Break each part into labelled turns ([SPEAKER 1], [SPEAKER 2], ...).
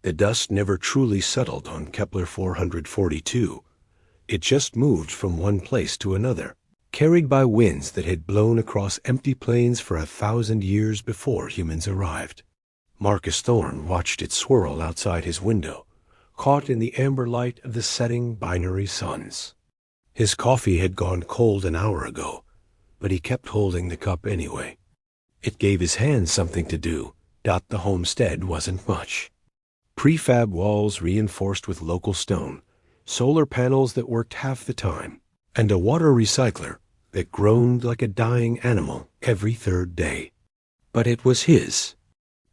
[SPEAKER 1] The dust never truly settled on Kepler 442. It just moved from one place to another, carried by winds that had blown across empty plains for 1,000 years before humans arrived. Marcus Thorne watched it swirl outside his window, caught in the amber light of the setting binary suns. His coffee had gone cold an hour ago, but he kept holding the cup anyway. It gave his hands something to do. The homestead wasn't much. Prefab walls reinforced with local stone, solar panels that worked half the time, and a water recycler that groaned like a dying animal every third day. But it was his.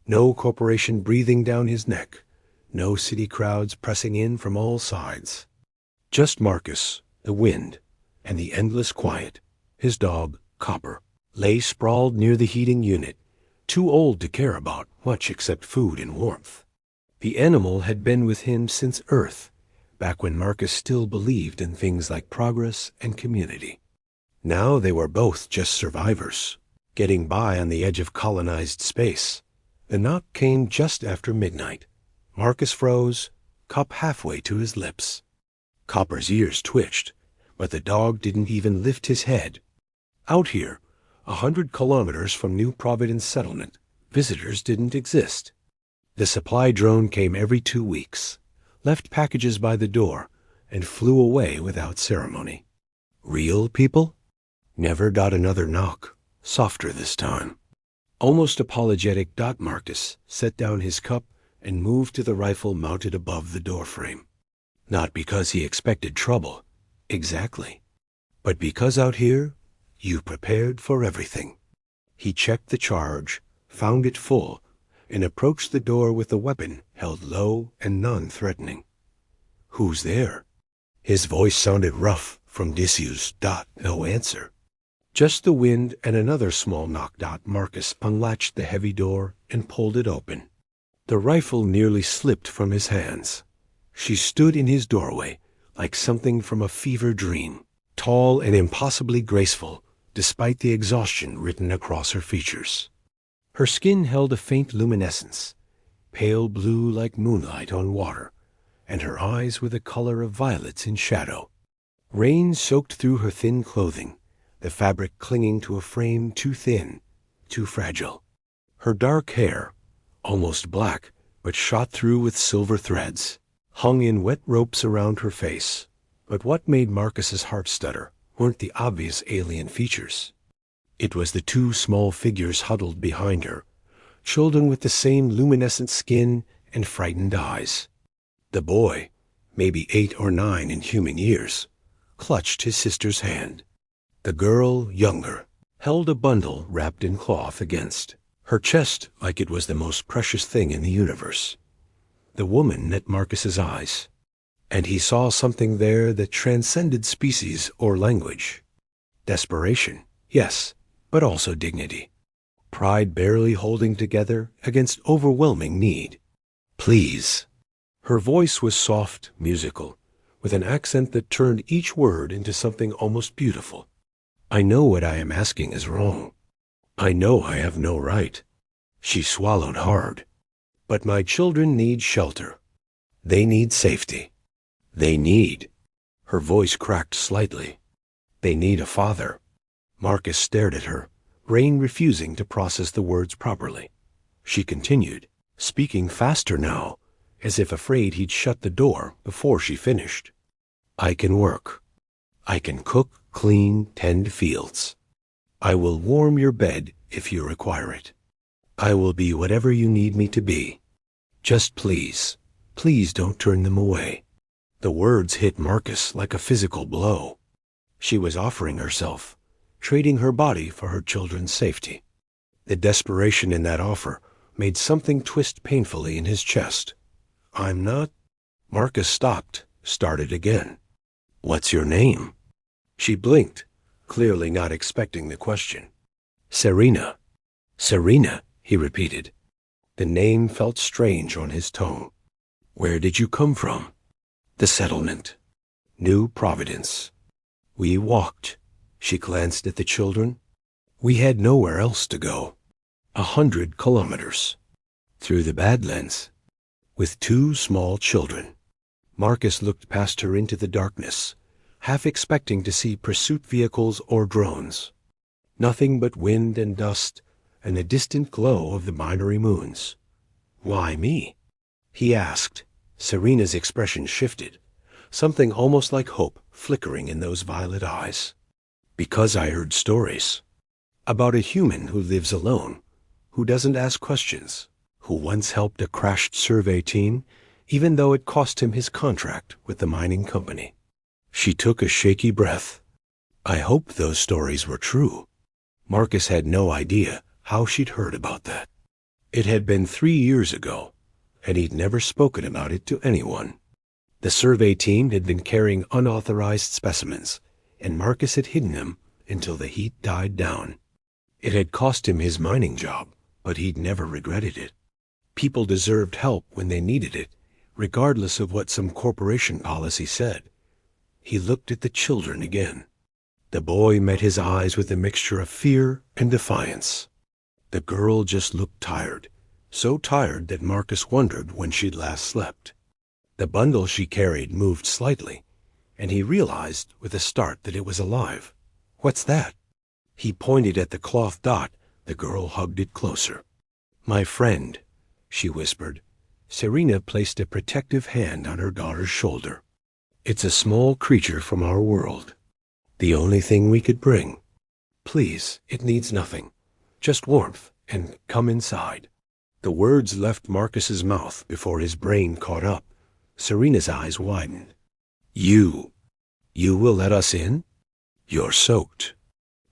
[SPEAKER 1] No corporation breathing down his neck, no city crowds pressing in from all sides. Just Marcus, the wind, and the endless quiet. His dog, Copper, lay sprawled near the heating unit, too old to care about much except food and warmth. The animal had been with him since Earth, back when Marcus still believed in things like progress and community. Now they were both just survivors, getting by on the edge of colonized space. The knock came just after midnight. Marcus froze, cup halfway to his lips. Copper's ears twitched, but the dog didn't even lift his head. Out here, 100 kilometers from New Providence settlement, visitors didn't exist. The supply drone came every 2 weeks, left packages by the door, and flew away without ceremony. Real people? Never got another knock, softer this time. Almost apologetic. Marcus set down his cup and moved to the rifle mounted above the doorframe. Not because he expected trouble, exactly, but because out here, you prepared for everything. He checked the charge, found it full, and approached the door with the weapon held low and non-threatening. "Who's there?" His voice sounded rough from disuse. No answer. Just the wind and another small knock. Marcus unlatched the heavy door and pulled it open. The rifle nearly slipped from his hands. She stood in his doorway like something from a fever dream, tall and impossibly graceful, despite the exhaustion written across her features. Her skin held a faint luminescence, pale blue like moonlight on water, and her eyes were the color of violets in shadow. Rain soaked through her thin clothing, the fabric clinging to a frame too thin, too fragile. Her dark hair, almost black but shot through with silver threads, hung in wet ropes around her face. But what made Marcus's heart stutter weren't the obvious alien features. It was the 2 small figures huddled behind her, children with the same luminescent skin and frightened eyes. The boy, maybe 8 or 9 in human years, clutched his sister's hand. The girl, younger, held a bundle wrapped in cloth against her chest like it was the most precious thing in the universe. The woman met Marcus's eyes, and he saw something there that transcended species or language. Desperation, yes, but also dignity. Pride barely holding together against overwhelming need. "Please." Her voice was soft, musical, with an accent that turned each word into something almost beautiful. "I know what I am asking is wrong. I know I have no right." She swallowed hard. "But my children need shelter. They need safety. They need—" Her voice cracked slightly. "They need a father." Marcus stared at her, brain refusing to process the words properly. She continued, speaking faster now, as if afraid he'd shut the door before she finished. "I can work. I can cook, clean, tend fields. I will warm your bed if you require it. I will be whatever you need me to be. Just please, please don't turn them away." The words hit Marcus like a physical blow. She was offering herself, trading her body for her children's safety. The desperation in that offer made something twist painfully in his chest. "I'm not—" Marcus stopped, started again. "What's your name?" She blinked, clearly not expecting the question. "Serena." "Serena," he repeated. The name felt strange on his tongue. "Where did you come from?" "The settlement. New Providence. We walked." She glanced at the children. "We had nowhere else to go. 100 kilometers. Through the Badlands. with two small children. Marcus looked past her into the darkness, half expecting to see pursuit vehicles or drones. Nothing but wind and dust and the distant glow of the binary moons. "Why me?" he asked. Serena's expression shifted, something almost like hope flickering in those violet eyes. "Because I heard stories about a human who lives alone, who doesn't ask questions, who once helped a crashed survey team, even though it cost him his contract with the mining company." She took a shaky breath. I hope those stories were true. Marcus had no idea how she'd heard about that. It had been 3 years ago, and he'd never spoken about it to anyone. The survey team had been carrying unauthorized specimens, and Marcus had hidden them until the heat died down. It had cost him his mining job, but he'd never regretted it. People deserved help when they needed it, regardless of what some corporation policy said. He looked at the children again. The boy met his eyes with a mixture of fear and defiance. The girl just looked tired, so tired that Marcus wondered when she'd last slept. The bundle she carried moved slightly, and he realized with a start that it was alive. "What's that?" He pointed at the cloth dot. The girl hugged it closer. "My friend," she whispered. Serena placed a protective hand on her daughter's shoulder. "It's a small creature from our world. The only thing we could bring. Please, it needs nothing. Just warmth, and come inside." The words left Marcus's mouth before his brain caught up. Serena's eyes widened. You will let us in? You're soaked.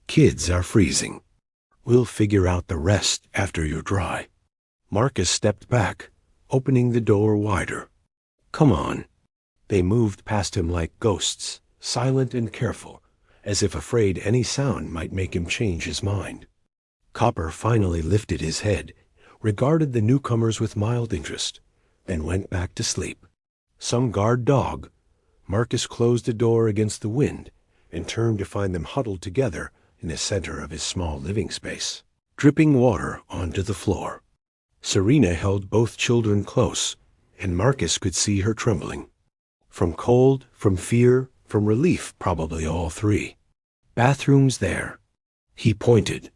[SPEAKER 1] Kids are freezing. We'll figure out the rest after you're dry." Marcus stepped back, opening the door wider. "Come on." They moved past him like ghosts, silent and careful, as if afraid any sound might make him change his mind. Copper finally lifted his head, regarded the newcomers with mild interest, then went back to sleep. Some guard dog. Marcus closed the door against the wind and turned to find them huddled together in the center of his small living space, dripping water onto the floor. Serena held both children close, and Marcus could see her trembling. From cold, from fear, from relief, probably all three. "Bathrooms there." He pointed.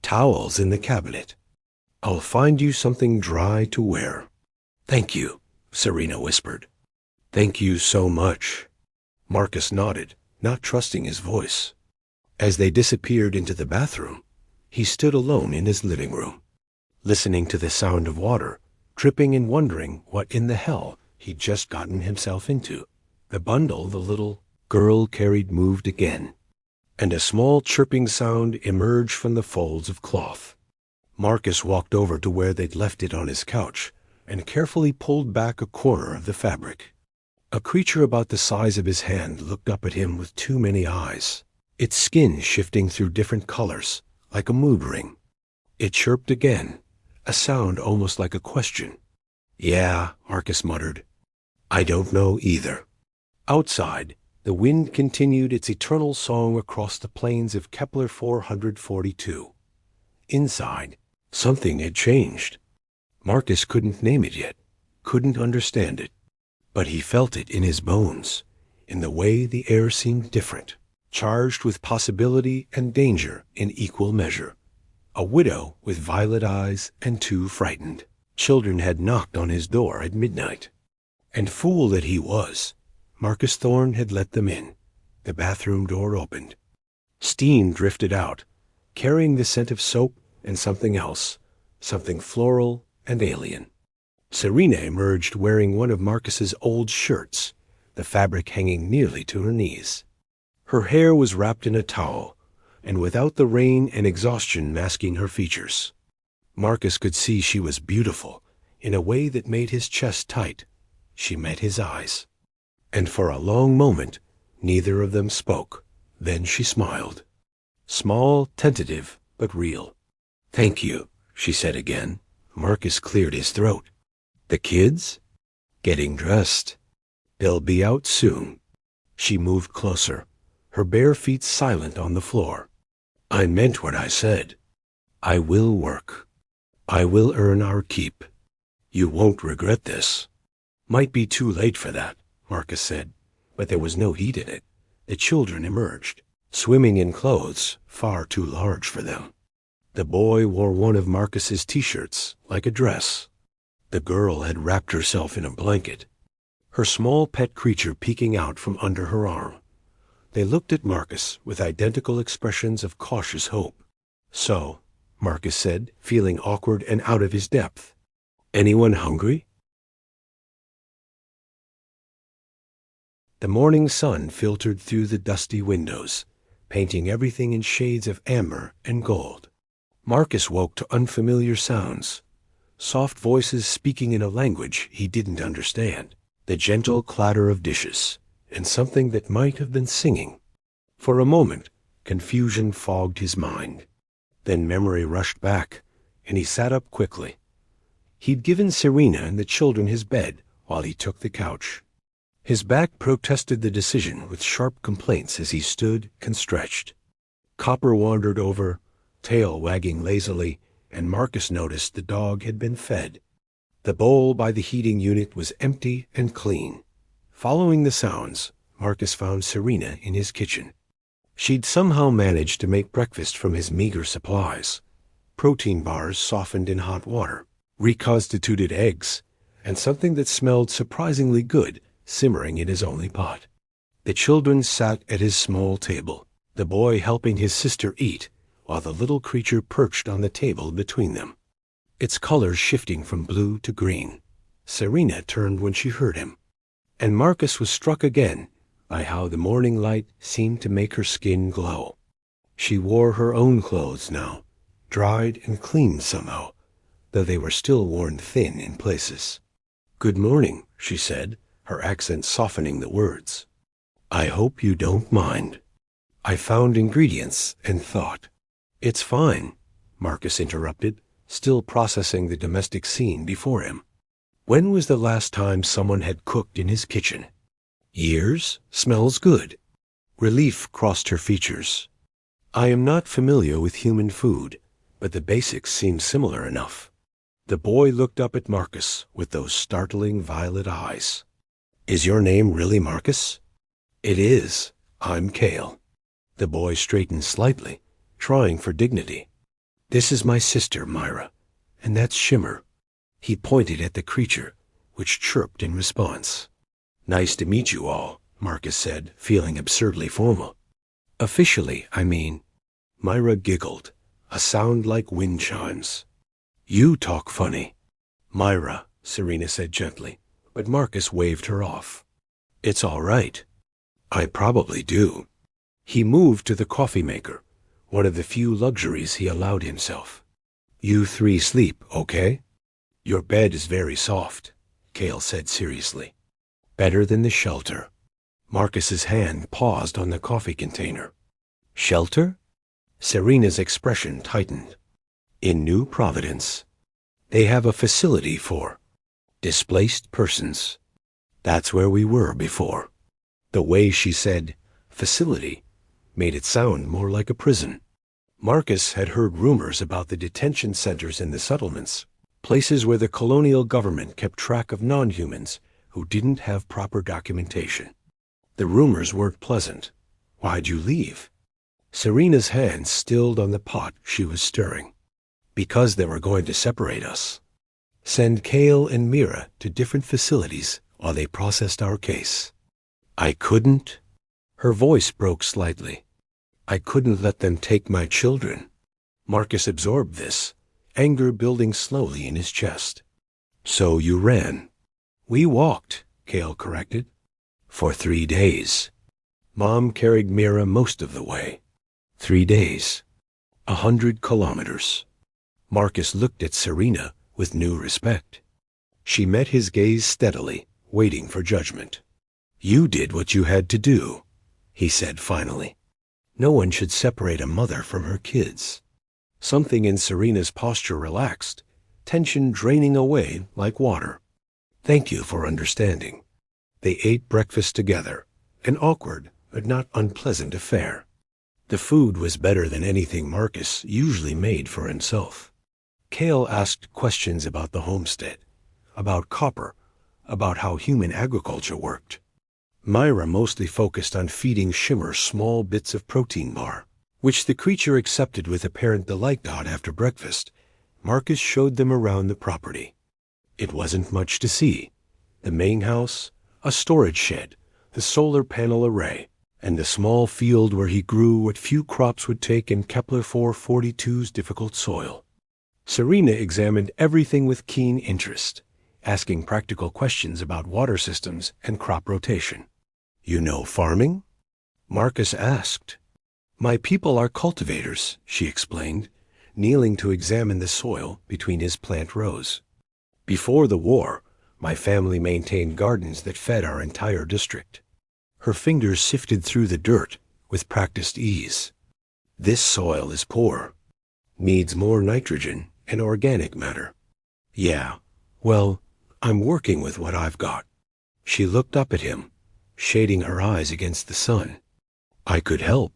[SPEAKER 1] "Towels in the cabinet. I'll find you something dry to wear." "Thank you," Serena whispered. "Thank you so much." Marcus nodded, not trusting his voice. As they disappeared into the bathroom, he stood alone in his living room, listening to the sound of water, dripping and wondering what in the hell he'd just gotten himself into. The bundle the little girl carried moved again, and a small chirping sound emerged from the folds of cloth. Marcus walked over to where they'd left it on his couch and carefully pulled back a corner of the fabric. A creature about the size of his hand looked up at him with too many eyes, its skin shifting through different colors, like a mood ring. It chirped again, a sound almost like a question. "Yeah," Marcus muttered. "I don't know either." Outside, the wind continued its eternal song across the plains of Kepler 442. Inside, something had changed. Marcus couldn't name it yet, couldn't understand it, but he felt it in his bones, in the way the air seemed different, charged with possibility and danger in equal measure. A widow with violet eyes and two frightened children had knocked on his door at midnight. And fool that he was, Marcus Thorne had let them in. The bathroom door opened. Steam drifted out, carrying the scent of soap and something else, something floral and alien. Serena emerged wearing one of Marcus's old shirts, the fabric hanging nearly to her knees. Her hair was wrapped in a towel, and without the rain and exhaustion masking her features. Marcus could see she was beautiful in a way that made his chest tight. She met his eyes. And for a long moment, neither of them spoke. Then she smiled. Small, tentative, but real. "Thank you," she said again. Marcus cleared his throat. "The kids?" "Getting dressed. They'll be out soon." She moved closer, her bare feet silent on the floor. "I meant what I said. I will work. I will earn our keep. You won't regret this. Might be too late for that, Marcus said, but there was no heat in it. The children emerged, swimming in clothes far too large for them. The boy wore one of Marcus's t-shirts, like a dress. The girl had wrapped herself in a blanket, her small pet creature peeking out from under her arm. They looked at Marcus with identical expressions of cautious hope. So, Marcus said, feeling awkward and out of his depth, anyone hungry? The morning sun filtered through the dusty windows, painting everything in shades of amber and gold. Marcus woke to unfamiliar sounds, soft voices speaking in a language he didn't understand, the gentle clatter of dishes, and something that might have been singing. For a moment, confusion fogged his mind. Then memory rushed back, and he sat up quickly. He'd given Serena and the children his bed while he took the couch. His back protested the decision with sharp complaints as he stood and stretched. Copper wandered over, tail wagging lazily, and Marcus noticed the dog had been fed. The bowl by the heating unit was empty and clean. Following the sounds, Marcus found Serena in his kitchen. She'd somehow managed to make breakfast from his meager supplies. Protein bars softened in hot water, reconstituted eggs, and something that smelled surprisingly good simmering in his only pot. The children sat at his small table, the boy helping his sister eat, while the little creature perched on the table between them, its colors shifting from blue to green. Serena turned when she heard him, and Marcus was struck again by how the morning light seemed to make her skin glow. She wore her own clothes now, dried and clean somehow, though they were still worn thin in places. "Good morning," she said, her accent softening the words. "I hope you don't mind. I found ingredients and thought." "It's fine," Marcus interrupted, still processing the domestic scene before him. When was the last time someone had cooked in his kitchen? "Years? Smells good." Relief crossed her features. "I am not familiar with human food, but the basics seem similar enough." The boy looked up at Marcus with those startling violet eyes. "Is your name really Marcus?" "It is. I'm Cale." The boy straightened slightly, trying for dignity. "This is my sister, Myra, and that's Shimmer." He pointed at the creature, which chirped in response. "Nice to meet you all," Marcus said, feeling absurdly formal. "Officially, I mean." Myra giggled, a sound like wind chimes. "You talk funny." "Myra," Serena said gently, but Marcus waved her off. "It's all right." "I probably do." He moved to the coffee maker, one of the few luxuries he allowed himself. "You three sleep, okay?" "Your bed is very soft," Cale said seriously. "Better than the shelter." Marcus's hand paused on the coffee container. "Shelter?" Serena's expression tightened. "In New Providence, they have a facility for displaced persons. That's where we were before." The way she said facility made it sound more like a prison. Marcus had heard rumors about the detention centers in the settlements, places where the colonial government kept track of non-humans who didn't have proper documentation. The rumors weren't pleasant. "Why'd you leave?" Serena's hand stilled on the pot she was stirring. "Because they were going to separate us. Send Cale and Mira to different facilities while they processed our case." "I couldn't." Her voice broke slightly. "I couldn't let them take my children." Marcus absorbed this, anger building slowly in his chest. "So you ran." "We walked," Cale corrected. "For 3 days. Mom carried Mira most of the way. 3 days. 100 kilometers. Marcus looked at Serena with new respect. She met his gaze steadily, waiting for judgment. "You did what you had to do," he said finally. No one should separate a mother from her kids. Something in Serena's posture relaxed, tension draining away like water. "Thank you for understanding." They ate breakfast together, an awkward but not unpleasant affair. The food was better than anything Marcus usually made for himself. Cale asked questions about the homestead, about copper, about how human agriculture worked. Myra mostly focused on feeding Shimmer small bits of protein bar, which the creature accepted with apparent delight. After breakfast, Marcus showed them around the property. It wasn't much to see. The main house, a storage shed, the solar panel array, and the small field where he grew what few crops would take in Kepler 442's difficult soil. Serena examined everything with keen interest, asking practical questions about water systems and crop rotation. "You know farming?" Marcus asked. "My people are cultivators," she explained, kneeling to examine the soil between his plant rows. "Before the war, my family maintained gardens that fed our entire district." Her fingers sifted through the dirt with practiced ease. "This soil is poor. Needs more nitrogen and organic matter." "Yeah, well, I'm working with what I've got." She looked up at him, shading her eyes against the sun. "I could help,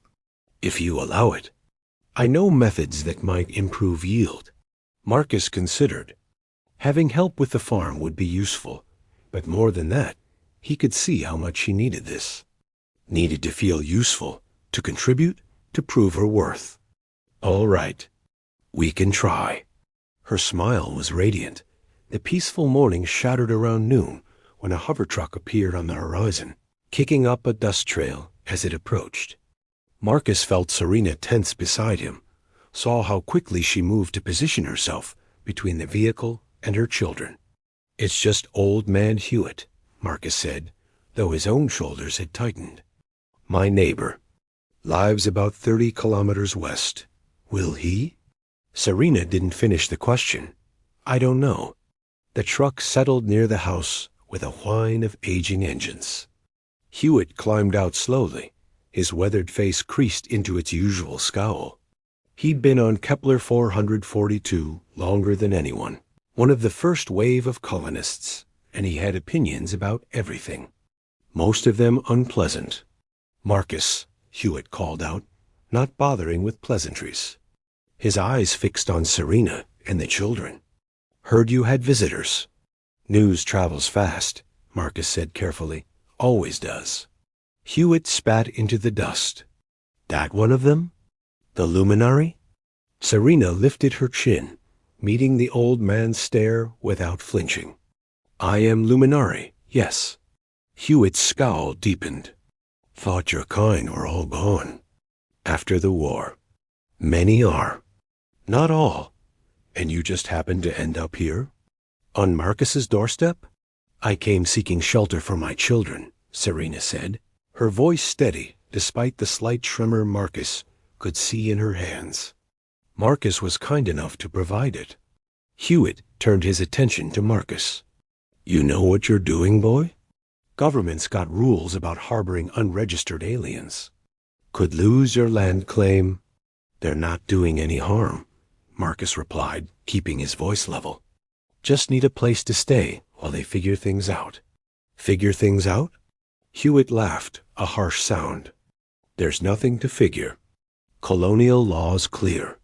[SPEAKER 1] if you allow it. I know methods that might improve yield." Marcus considered. Having help with the farm would be useful, but more than that, he could see how much she needed this. Needed to feel useful, to contribute, to prove her worth. "All right, we can try." Her smile was radiant. The peaceful morning shattered around noon when a hover truck appeared on the horizon, kicking up a dust trail as it approached. Marcus felt Serena tense beside him, saw how quickly she moved to position herself between the vehicle and her children. "It's just Old Man Hewitt," Marcus said, though his own shoulders had tightened. "My neighbor. Lives about 30 kilometers west. Will he?" Serena didn't finish the question. "I don't know." The truck settled near the house with a whine of aging engines. Hewitt climbed out slowly, his weathered face creased into its usual scowl. He'd been on Kepler 442 longer than anyone, one of the first wave of colonists, and he had opinions about everything. Most of them unpleasant. "Marcus," Hewitt called out, not bothering with pleasantries. His eyes fixed on Serena and the children. "Heard you had visitors." "News travels fast," Marcus said carefully. "Always does." Hewitt spat into the dust. "That one of them? The luminary?" Serena lifted her chin, meeting the old man's stare without flinching. "I am luminary, yes." Hewitt's scowl deepened. "Thought your kind were all gone. After the war. Many are. Not all. And you just happened to end up here? On Marcus's doorstep?" "I came seeking shelter for my children," Serena said, her voice steady despite the slight tremor Marcus could see in her hands. Marcus was kind enough to provide it. Hewitt turned his attention to Marcus. "You know what you're doing, boy? Government's got rules about harboring unregistered aliens. Could lose your land claim." "They're not doing any harm," Marcus replied, keeping his voice level. "Just need a place to stay while they figure things out." "Figure things out?" Hewitt laughed, a harsh sound. "There's nothing to figure. Colonial law's clear.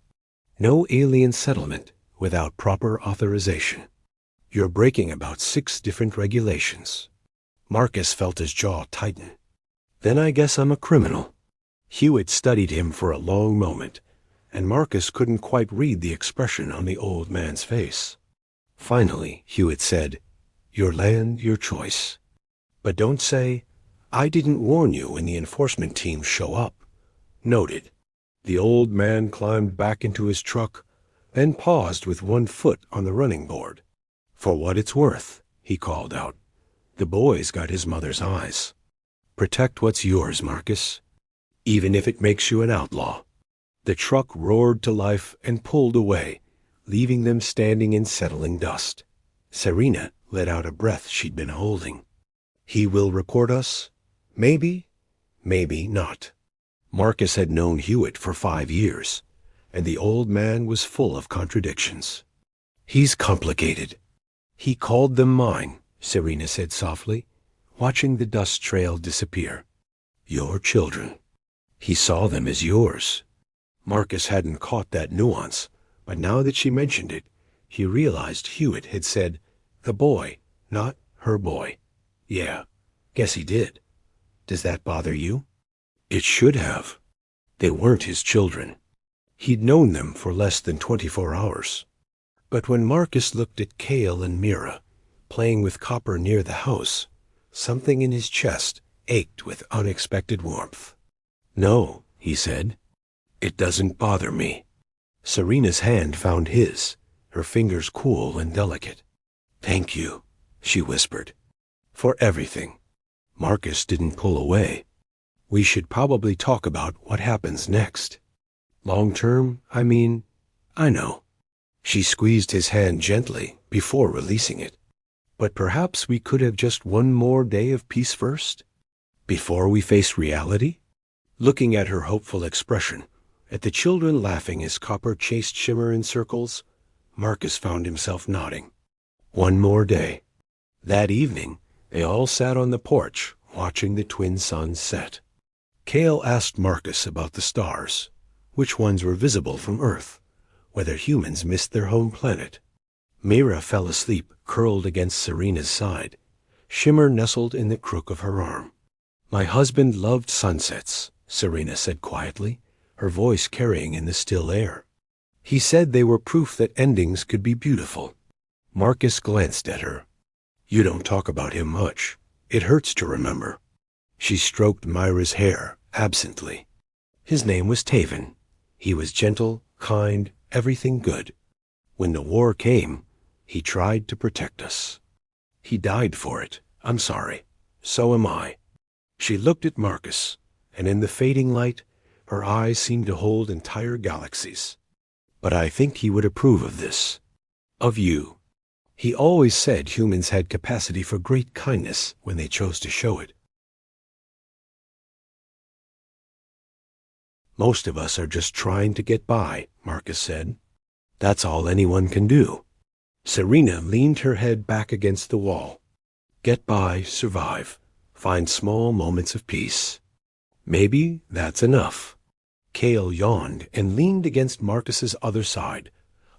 [SPEAKER 1] No alien settlement without proper authorization. You're breaking about 6 different regulations." Marcus felt his jaw tighten. "Then I guess I'm a criminal." Hewitt studied him for a long moment, and Marcus couldn't quite read the expression on the old man's face. Finally, Hewitt said, "Your land, your choice. But don't say, 'I didn't warn you when the enforcement teams show up.'" "Noted." The old man climbed back into his truck, then paused with one foot on the running board. "For what it's worth," he called out. The boy's got his mother's eyes. "Protect what's yours, Marcus, even if it makes you an outlaw." The truck roared to life and pulled away, leaving them standing in settling dust. Serena let out a breath she'd been holding. "He will report us? Maybe, maybe not." Marcus had known Hewitt for 5 years, and the old man was full of contradictions. "He's complicated." "He called them mine," Serena said softly, watching the dust trail disappear. "Your children. He saw them as yours." Marcus hadn't caught that nuance, but now that she mentioned it, he realized Hewitt had said, The boy, not her boy. Yeah, guess he did. Does that bother you? It should have. They weren't his children. He'd known them for less than 24 hours. But when Marcus looked at Cale and Mira, playing with Copper near the house, something in his chest ached with unexpected warmth. No, he said. It doesn't bother me. Serena's hand found his, her fingers cool and delicate. Thank you, she whispered. For everything. Marcus didn't pull away. We should probably talk about what happens next. Long term, I know. She squeezed his hand gently before releasing it. But perhaps we could have just one more day of peace first? Before we face reality? Looking at her hopeful expression, at the children laughing as Copper chased Shimmer in circles, Marcus found himself nodding. One more day. That evening, they all sat on the porch, watching the twin suns set. Cale asked Marcus about the stars, which ones were visible from Earth, whether humans missed their home planet. Mira fell asleep, curled against Serena's side. Shimmer nestled in the crook of her arm. My husband loved sunsets, Serena said quietly, her voice carrying in the still air. He said they were proof that endings could be beautiful. Marcus glanced at her. You don't talk about him much. It hurts to remember. She stroked Myra's hair, absently. His name was Taven. He was gentle, kind, everything good. When the war came, he tried to protect us. He died for it. I'm sorry. So am I. She looked at Marcus, and in the fading light, her eyes seemed to hold entire galaxies. But I think he would approve of this. Of you. He always said humans had capacity for great kindness when they chose to show it. Most of us are just trying to get by, Marcus said. That's all anyone can do. Serena leaned her head back against the wall. Get by, survive, find small moments of peace. Maybe that's enough. Cale yawned and leaned against Marcus's other side,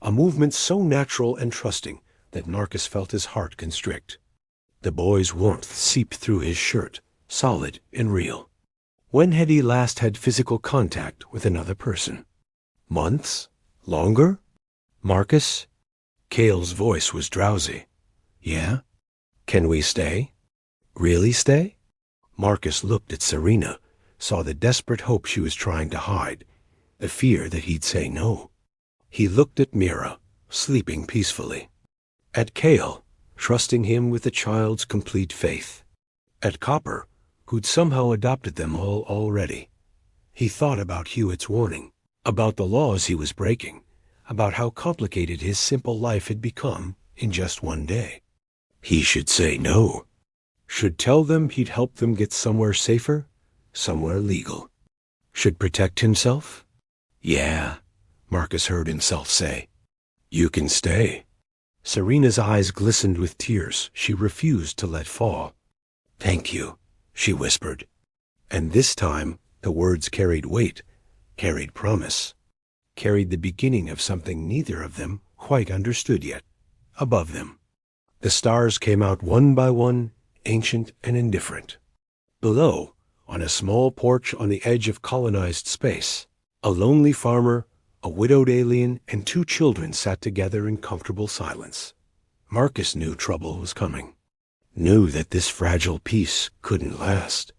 [SPEAKER 1] a movement so natural and trusting that Marcus felt his heart constrict. The boy's warmth seeped through his shirt, solid and real. When had he last had physical contact with another person? Months? Longer? Marcus? Cale's voice was drowsy. Yeah? Can we stay? Really stay? Marcus looked at Serena, saw the desperate hope she was trying to hide, the fear that he'd say no. He looked at Mira, sleeping peacefully. At Cale, trusting him with the child's complete faith. At Copper, who'd somehow adopted them all already. He thought about Hewitt's warning, about the laws he was breaking, about how complicated his simple life had become in just one day. He should say no. Should tell them he'd help them get somewhere safer, somewhere legal. Should protect himself? Yeah, Marcus heard himself say. You can stay. Serena's eyes glistened with tears she refused to let fall. Thank you, she whispered. And this time the words carried weight, carried promise, carried the beginning of something neither of them quite understood yet. Above them, the stars came out one by one, ancient and indifferent. Below, on a small porch on the edge of colonized space, a lonely farmer, a widowed alien, and two children sat together in comfortable silence. Marcus knew trouble was coming, knew that this fragile peace couldn't last.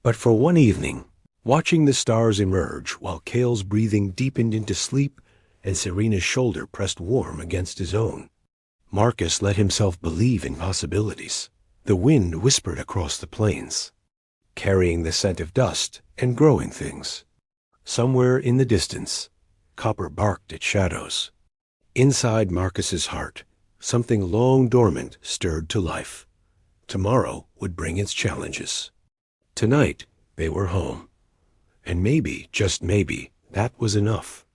[SPEAKER 1] But for one evening, watching the stars emerge while Cale's breathing deepened into sleep and Serena's shoulder pressed warm against his own, Marcus let himself believe in possibilities. The wind whispered across the plains, carrying the scent of dust and growing things. Somewhere in the distance, Copper barked at shadows. Inside Marcus's heart, something long dormant stirred to life. Tomorrow would bring its challenges. Tonight, they were home. And maybe, just maybe, that was enough.